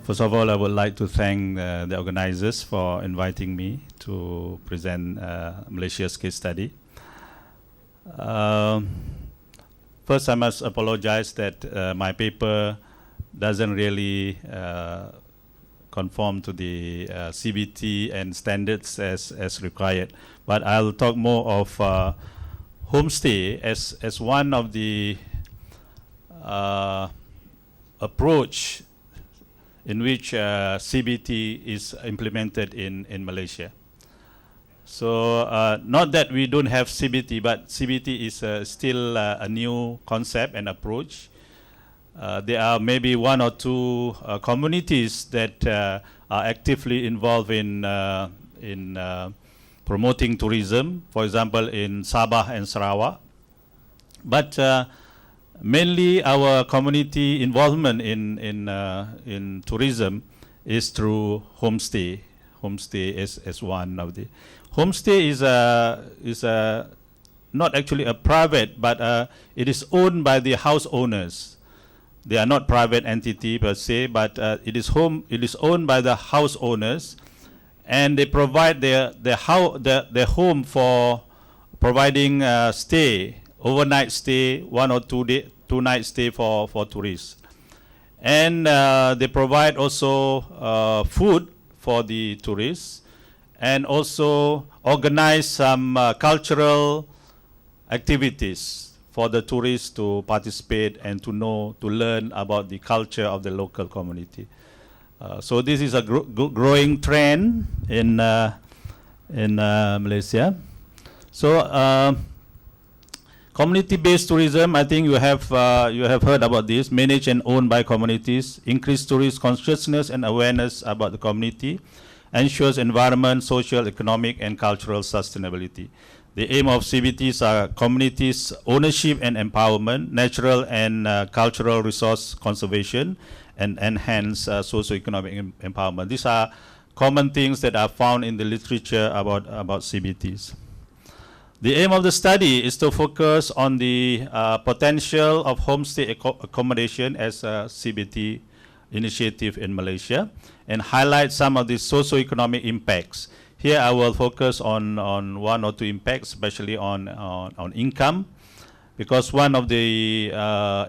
First of all, I would like to thank the organizers for inviting me to present Malaysia's case study. First, I must apologize that my paper doesn't really conform to the CBT and standards as required. But I'll talk more of homestay as one of the approach in which CBT is implemented in Malaysia. So not that we don't have CBT, but CBT is still a new concept and approach. There are maybe one or two communities that are actively involved in promoting tourism, for example, in Sabah and Sarawak. But mainly our community involvement in tourism is through homestay. Homestay is one of the. Homestay is not actually a private, but it is owned by the house owners. They are not private entity per se, but it is owned by the house owners, and they provide their home for providing stay, overnight stay, 1 or 2 night stay for tourists, and they provide also food for the tourists, and also organize some cultural activities for the tourists to participate and to learn about the culture of the local community. So this is a growing trend in Malaysia. So community-based tourism, I think you have heard about this. Managed and owned by communities, increase tourist consciousness and awareness about the community, ensures environment, social, economic, and cultural sustainability. The aim of CBTs are communities' ownership and empowerment, natural and cultural resource conservation, and enhance socio-economic empowerment. These are common things that are found in the literature about CBTs. The aim of the study is to focus on the potential of homestay accommodation as a CBT initiative in Malaysia and highlight some of the socio-economic impacts. Here I will focus on 1 or 2 impacts, especially on income, because one of the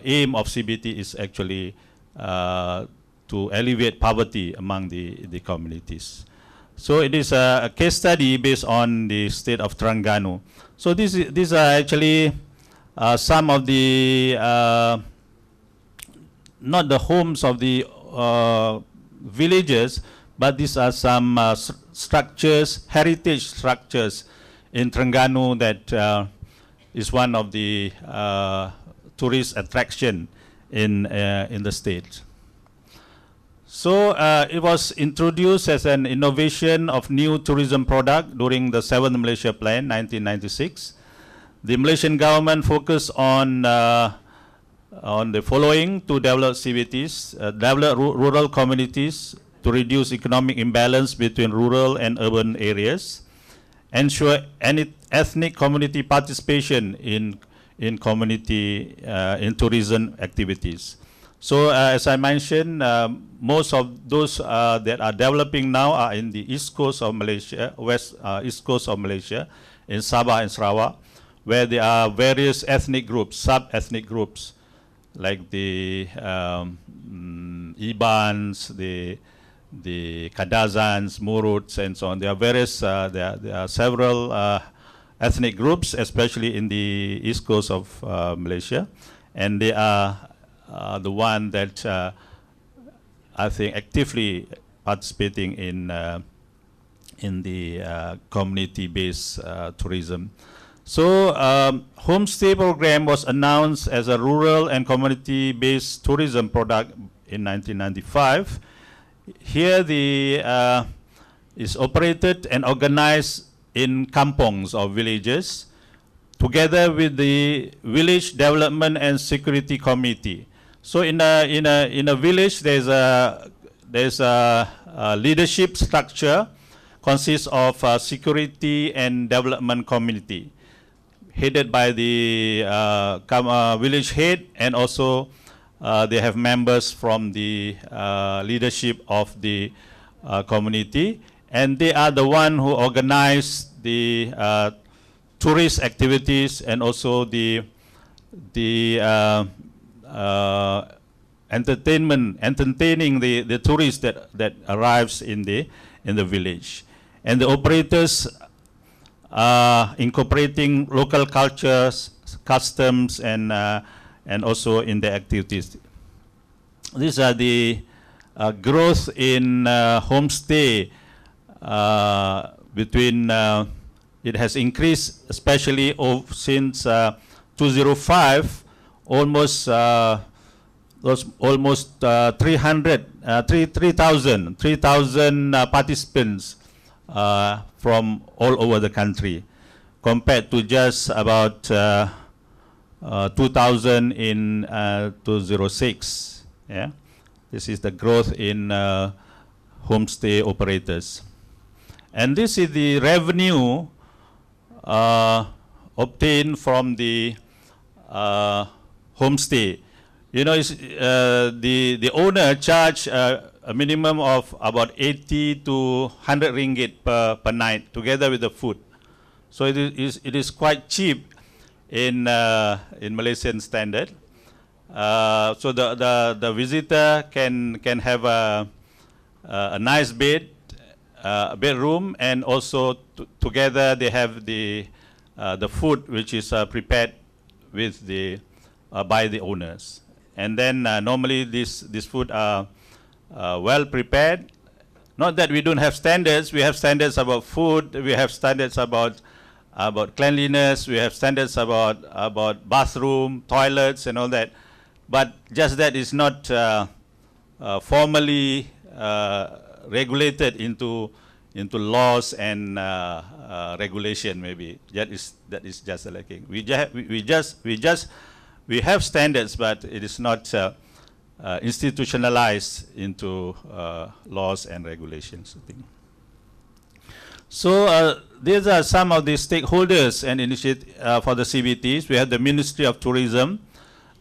aim of CBT is actually to alleviate poverty among the communities. So it is a case study based on the state of Terengganu. So these are actually some of the, not the homes of the villages, but these are some structures, heritage structures in Terengganu that is one of the tourist attraction in the state. So it was introduced as an innovation of new tourism product during the 7th Malaysia Plan, 1996. The Malaysian government focused on the following to develop CBTs, develop rural communities to reduce economic imbalance between rural and urban areas, ensure any ethnic community participation in community in tourism activities. So as I mentioned, most of those that are developing now are in the east coast of Malaysia, east coast of Malaysia, in Sabah and Sarawak, where there are various ethnic groups, sub-ethnic groups, like the Ibans, the Kadazans, Muruts, and so on. There are various, there are several ethnic groups, especially in the east coast of Malaysia, and they are the one that I think actively participating in the community-based tourism. So homestay program was announced as a rural and community-based tourism product in 1995. Here the is operated and organized in kampongs or villages, together with the village development and security committee. So in a village there's a leadership structure consists of security and development community, headed by the village head and also they have members from the leadership of the community, and they are the one who organize the tourist activities and also the entertaining the tourists that arrives in the village. And the operators incorporating local cultures, customs, and also in the activities. These are the growth in homestay between. It has increased, especially since 2005, almost 3,000 participants from all over the country, compared to just about 2,000 in 2006. Yeah, this is the growth in homestay operators, and this is the revenue obtained from the homestay. You know, the owner charge a minimum of about 80 to 100 ringgit per night, together with the food. So it is quite cheap in Malaysian standard. So the visitor can have a nice bedroom, and also together they have the food which is prepared with by the owners. And then normally this food are well prepared. Not that we don't have standards. We have standards about food. We have standards about cleanliness. We have standards about bathroom, toilets, and all that. But just that is not formally regulated into laws and regulation. Maybe that is just lacking. We have standards, but it is not institutionalized into laws and regulations. So these are some of the stakeholders and initiatives for the CBTs. We have the Ministry of Tourism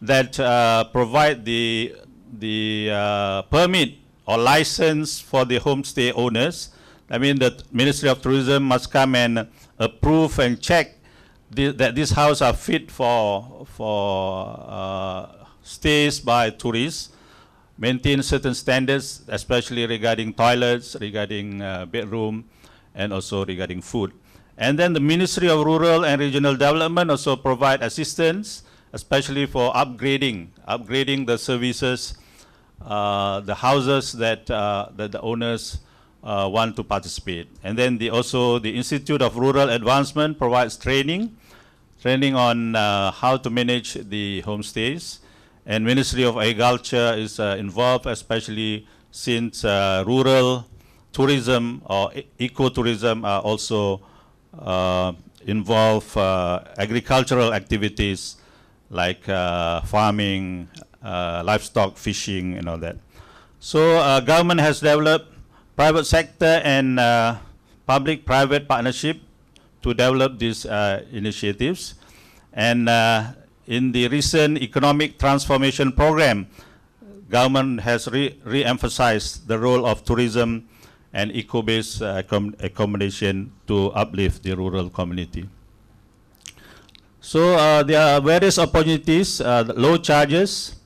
that provide the permit or license for the homestay owners. I mean, the Ministry of Tourism must come and approve and check that these houses are fit for stays by tourists, maintain certain standards, especially regarding toilets, regarding bedroom, and also regarding food. And then the Ministry of Rural and Regional Development also provide assistance, especially for upgrading the services, the houses that the owners want to participate. And then also the Institute of Rural Advancement provides training on how to manage the homestays. And Ministry of Agriculture is involved, especially since rural tourism or ecotourism are also involve agricultural activities like farming, livestock, fishing, and all that. So government has developed private sector and public-private partnership to develop these initiatives. And in the recent economic transformation program, government has re-emphasized the role of tourism and eco-based accommodation to uplift the rural community. So there are various opportunities, low charges,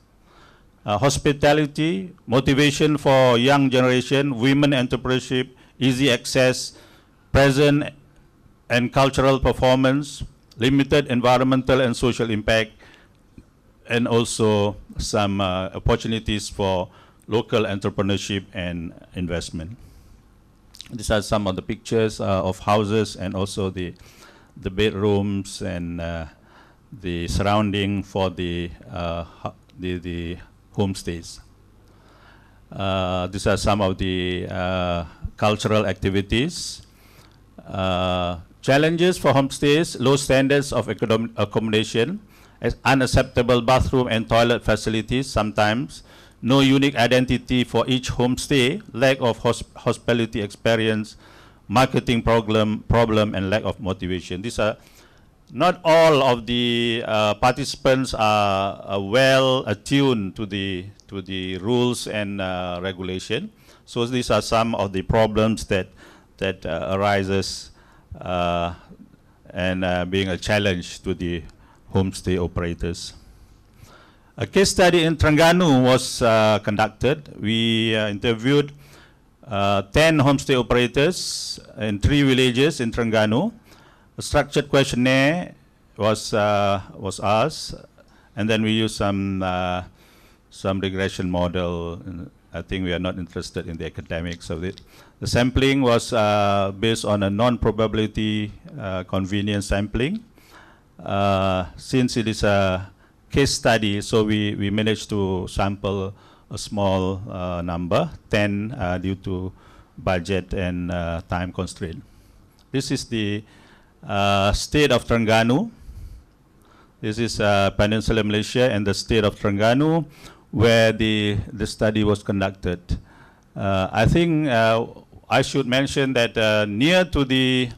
hospitality, motivation for young generation, women entrepreneurship, easy access, present and cultural performance, limited environmental and social impact, and also some opportunities for local entrepreneurship and investment. These are some of the pictures of houses and also the bedrooms and the surrounding for the homestays. These are some of the cultural activities. Challenges for homestays: low standards of accommodation, unacceptable bathroom and toilet facilities sometimes, no unique identity for each homestay, lack of hospitality experience, marketing problem, and lack of motivation. These are not all of the participants are well attuned to the rules and regulation. So these are some of the problems that arises and being a challenge to the homestay operators. A case study in Terengganu was conducted. We interviewed 10 homestay operators in 3 villages in Terengganu. A structured questionnaire was asked, and then we used some regression model. I think we are not interested in the academics of it. The sampling was based on a non-probability convenience sampling. Since it is a case study, so we managed to sample a small number, 10 due to budget and time constraint. This is the state of Terengganu. This is Peninsular Malaysia and the state of Terengganu, where the study was conducted. I think I should mention that near to the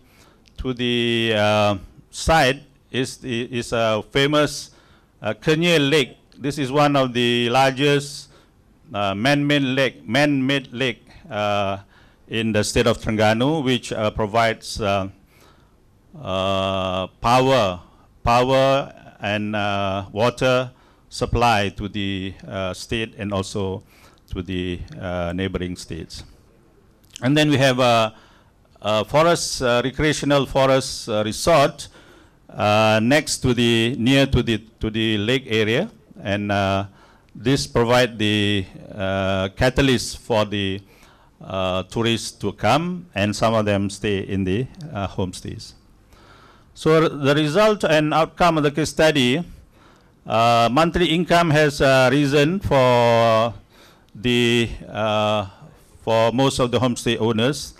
site is a famous Kenyir Lake. This is one of the largest man-made lake in the state of Terengganu, which provides power and water supply to the state and also to the neighboring states. And then we have a forest, recreational forest resort next to near to the lake area, and this provide the catalyst for the tourists to come, and some of them stay in the homestays. So the result and outcome of the case study, monthly income has risen for most of the homestay owners.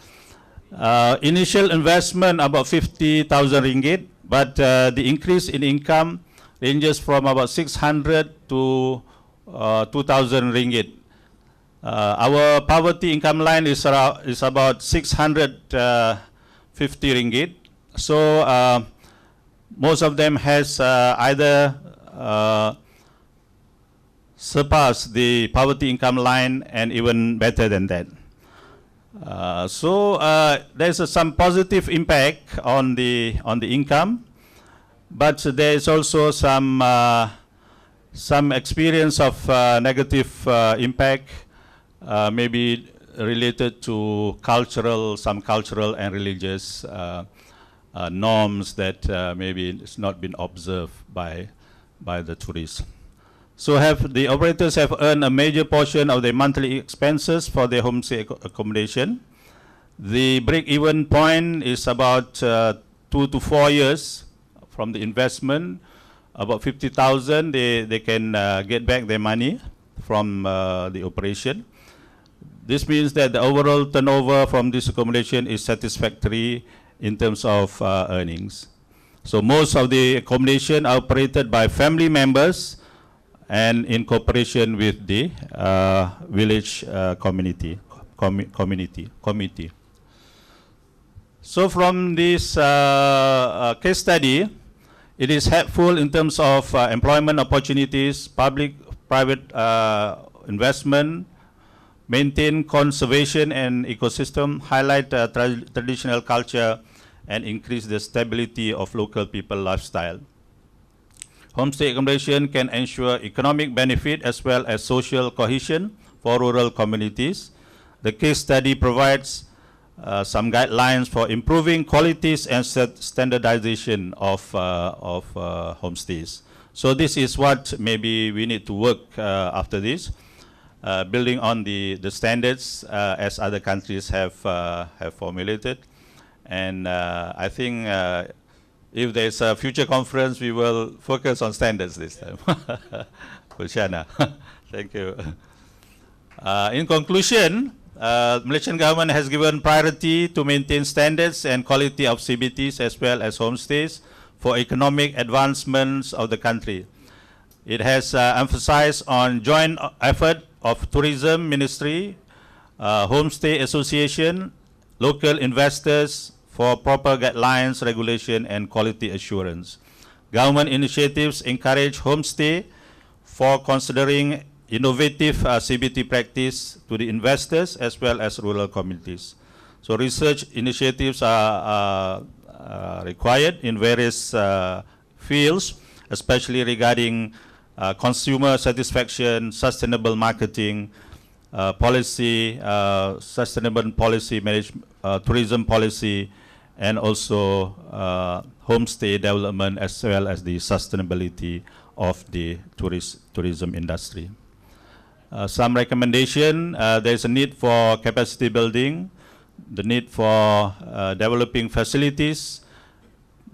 Initial investment about 50,000 ringgit, but the increase in income ranges from about 600 to 2,000 ringgit. Our poverty income line is about 650 ringgit. So most of them has either surpassed the poverty income line and even better than that. So there's some positive impact on the income, but there is also some experience of negative impact, maybe related to some cultural and religious norms that maybe it's not been observed by the tourists. So the operators have earned a major portion of their monthly expenses for their homestay accommodation. The break-even point is about 2 to 4 years from the investment. About 50,000, they can get back their money from the operation. This means that the overall turnover from this accommodation is satisfactory in terms of earnings. So most of the accommodation are operated by family members and in cooperation with the village committee. So from this case study, it is helpful in terms of employment opportunities, public-private investment, maintain conservation and ecosystem, highlight traditional culture, and increase the stability of local people lifestyle. Homestay accommodation can ensure economic benefit as well as social cohesion for rural communities. The case study provides some guidelines for improving qualities and standardization of homestays. So this is what maybe we need to work after this, building on the standards as other countries have formulated. And I think if there's a future conference, we will focus on standards this time. Pulshana, thank you. In conclusion, Malaysian government has given priority to maintain standards and quality of CBTs as well as homestays for economic advancements of the country. It has emphasized on joint effort of Tourism Ministry, Homestay Association, local investors, for proper guidelines, regulation, and quality assurance. Government initiatives encourage homestay for considering innovative CBT practice to the investors as well as rural communities. So research initiatives are required in various fields, especially regarding consumer satisfaction, sustainable marketing, policy, sustainable policy management, tourism policy, and also homestay development, as well as the sustainability of the tourism industry. Some recommendation, there is a need for capacity building, the need for developing facilities,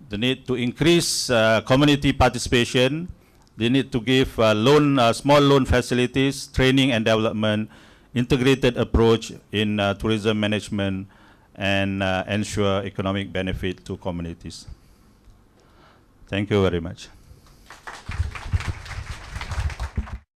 the need to increase community participation, the need to give small loan facilities, training and development, integrated approach in tourism management, and ensure economic benefit to communities. Thank you very much.